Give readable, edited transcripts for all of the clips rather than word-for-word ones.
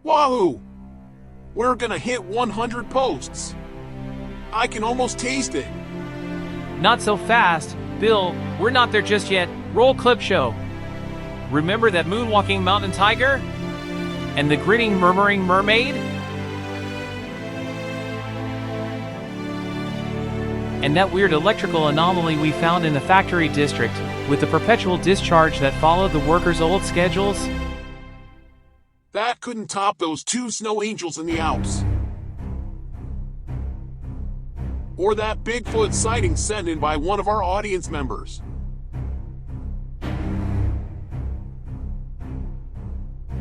Wahoo! We're gonna hit 100 posts. I can almost taste it. Not so fast. Bill, we're not there just yet. Roll clip show. Remember that moonwalking mountain tiger? And the grinning murmuring mermaid? And that weird electrical anomaly we found in the factory district, with the perpetual discharge that followed the workers' old schedules? That couldn't top those 2 snow angels in the Alps. Or that Bigfoot sighting sent in by one of our audience members.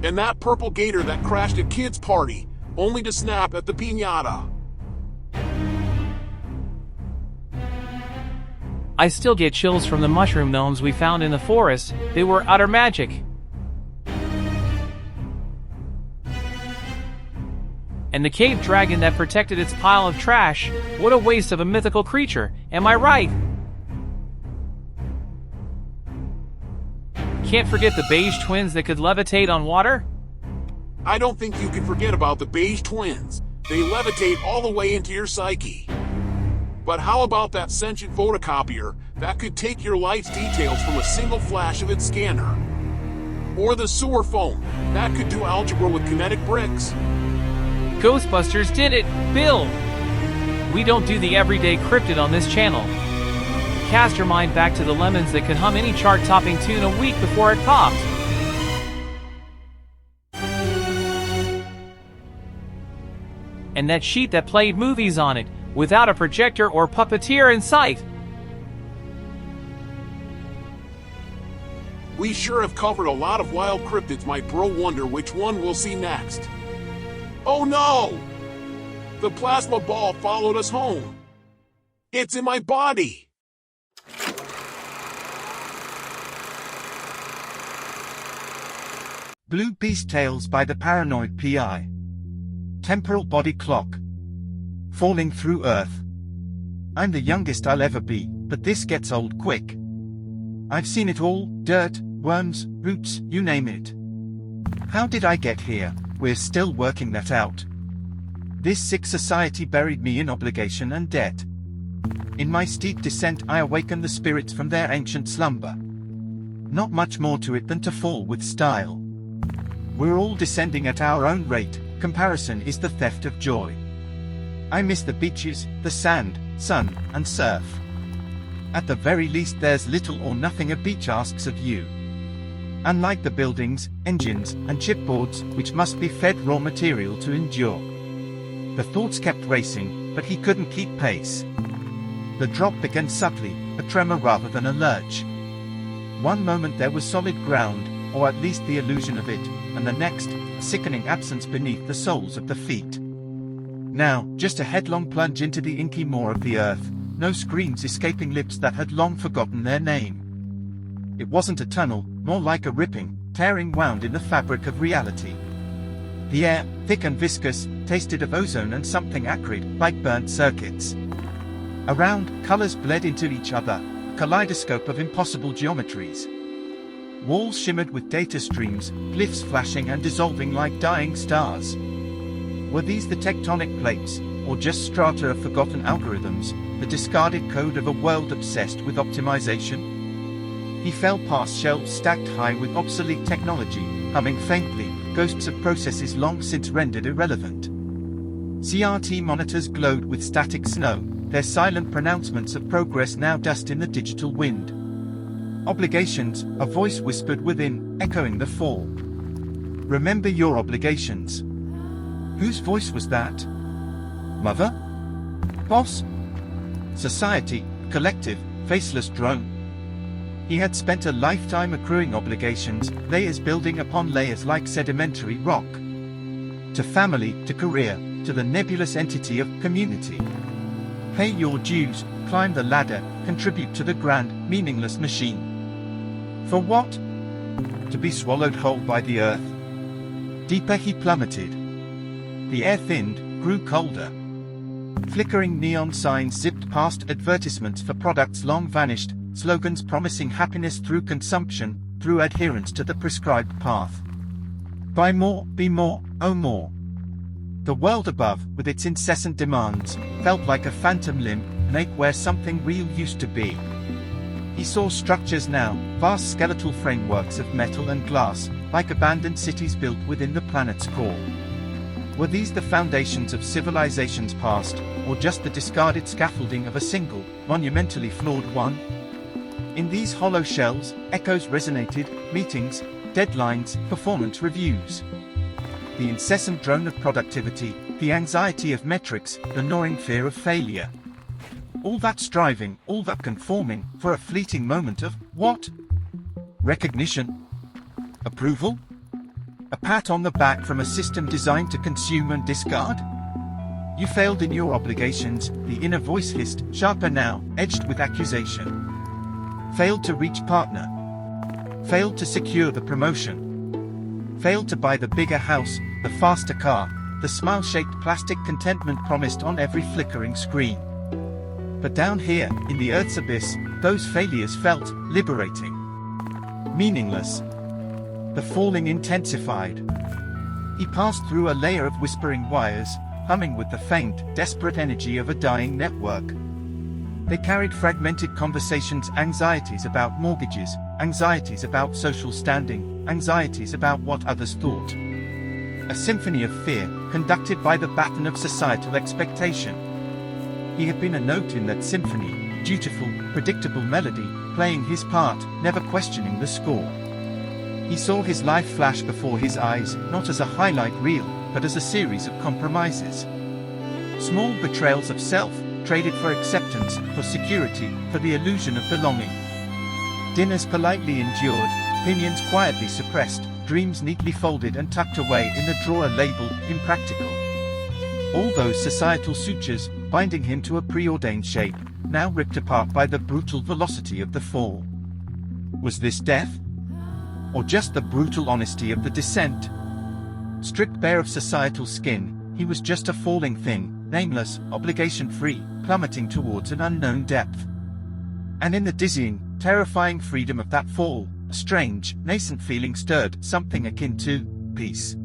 And that purple gator that crashed at kids' party, only to snap at the piñata. I still get chills from the mushroom gnomes we found in the forest. They were utter magic. And the cave dragon that protected its pile of trash. What a waste of a mythical creature, am I right? Can't forget the beige twins that could levitate on water? I don't think you can forget about the beige twins. They levitate all the way into your psyche. But how about that sentient photocopier that could take your life's details from a single flash of its scanner? Or the sewer phone that could do algebra with kinetic bricks? Ghostbusters did it, Bill! We don't do the everyday cryptid on this channel. Cast your mind back to the lemons that could hum any chart-topping tune a week before it popped. And that sheet that played movies on it, without a projector or puppeteer in sight. We sure have covered a lot of wild cryptids. My bro wonder which one we'll see next. Oh no! The plasma ball followed us home. It's in my body. Blue Beast Tales by the Paranoid PI. Temporal Body Clock. Falling through Earth. I'm the youngest I'll ever be, but this gets old quick. I've seen it all, dirt, worms, roots, you name it. How did I get here? We're still working that out. This sick society buried me in obligation and debt. In my steep descent I awaken the spirits from their ancient slumber. Not much more to it than to fall with style. We're all descending at our own rate, comparison is the theft of joy. I miss the beaches, the sand, sun, and surf. At the very least there's little or nothing a beach asks of you. Unlike the buildings, engines, and chipboards, which must be fed raw material to endure. The thoughts kept racing, but he couldn't keep pace. The drop began subtly, a tremor rather than a lurch. One moment there was solid ground, or at least the illusion of it, and the next, a sickening absence beneath the soles of the feet. Now, just a headlong plunge into the inky maw of the earth, no screams escaping lips that had long forgotten their name. It wasn't a tunnel, more like a ripping, tearing wound in the fabric of reality. The air, thick and viscous, tasted of ozone and something acrid, like burnt circuits. Around, colors bled into each other, a kaleidoscope of impossible geometries. Walls shimmered with data streams, glyphs flashing and dissolving like dying stars. Were these the tectonic plates, or just strata of forgotten algorithms, the discarded code of a world obsessed with optimization? He fell past shelves stacked high with obsolete technology, humming faintly, ghosts of processes long since rendered irrelevant. CRT monitors glowed with static snow, their silent pronouncements of progress now dust in the digital wind. Obligations, a voice whispered within, echoing the fall. Remember your obligations. Whose voice was that? Mother? Boss? Society, collective, faceless drone. He had spent a lifetime accruing obligations, layers building upon layers like sedimentary rock. To family, to career, to the nebulous entity of community. Pay your dues, climb the ladder, contribute to the grand, meaningless machine. For what? To be swallowed whole by the earth? Deeper he plummeted. The air thinned, grew colder. Flickering neon signs zipped past advertisements for products long vanished, slogans promising happiness through consumption, through adherence to the prescribed path. Buy more, be more, oh more. The world above, with its incessant demands, felt like a phantom limb, an ache where something real used to be. He saw structures now, vast skeletal frameworks of metal and glass, like abandoned cities built within the planet's core. Were these the foundations of civilizations past, or just the discarded scaffolding of a single, monumentally flawed one? In these hollow shells, echoes resonated, meetings, deadlines, performance reviews. The incessant drone of productivity, the anxiety of metrics, the gnawing fear of failure. All that striving, all that conforming, for a fleeting moment of, what? Recognition? Approval? A pat on the back from a system designed to consume and discard? You failed in your obligations, the inner voice hissed, sharper now, edged with accusation. Failed to reach partner. Failed to secure the promotion. Failed to buy the bigger house, the faster car, the smile-shaped plastic contentment promised on every flickering screen. But down here, in the Earth's abyss, those failures felt liberating. Meaningless. The falling intensified. He passed through a layer of whispering wires, humming with the faint, desperate energy of a dying network. They carried fragmented conversations, anxieties about mortgages, anxieties about social standing, anxieties about what others thought. A symphony of fear, conducted by the baton of societal expectation. He had been a note in that symphony, dutiful, predictable melody, playing his part, never questioning the score. He saw his life flash before his eyes, not as a highlight reel, but as a series of compromises. Small betrayals of self, traded for acceptance, for security, for the illusion of belonging. Dinners politely endured, opinions quietly suppressed, dreams neatly folded and tucked away in the drawer labeled impractical. All those societal sutures, binding him to a preordained shape, now ripped apart by the brutal velocity of the fall. Was this death? Or just the brutal honesty of the descent? Stripped bare of societal skin, he was just a falling thing, nameless, obligation-free, plummeting towards an unknown depth. And in the dizzying, terrifying freedom of that fall, a strange, nascent feeling stirred, something akin to peace.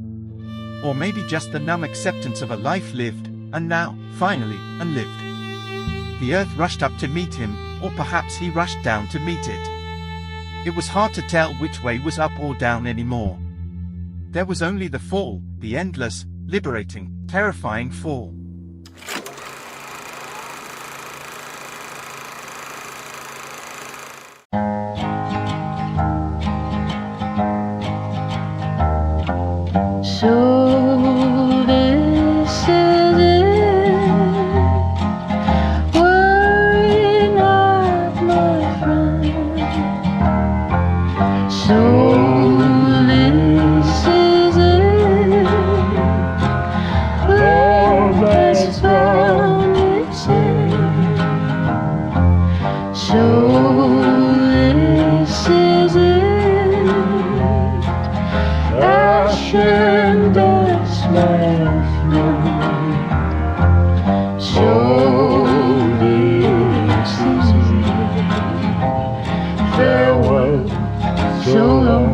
Or maybe just the numb acceptance of a life lived, and now, finally, unlived. The earth rushed up to meet him, or perhaps he rushed down to meet it. It was hard to tell which way was up or down anymore. There was only the fall, the endless, liberating, terrifying fall. So this is it. Worry not, my friend. So this is it. Love has found its end. So this is it. Ash and dust, my friend. So this is it. Farewell, so long.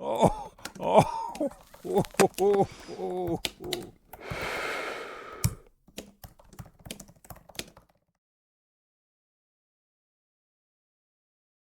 Oh, oh, oh, oh, oh, oh.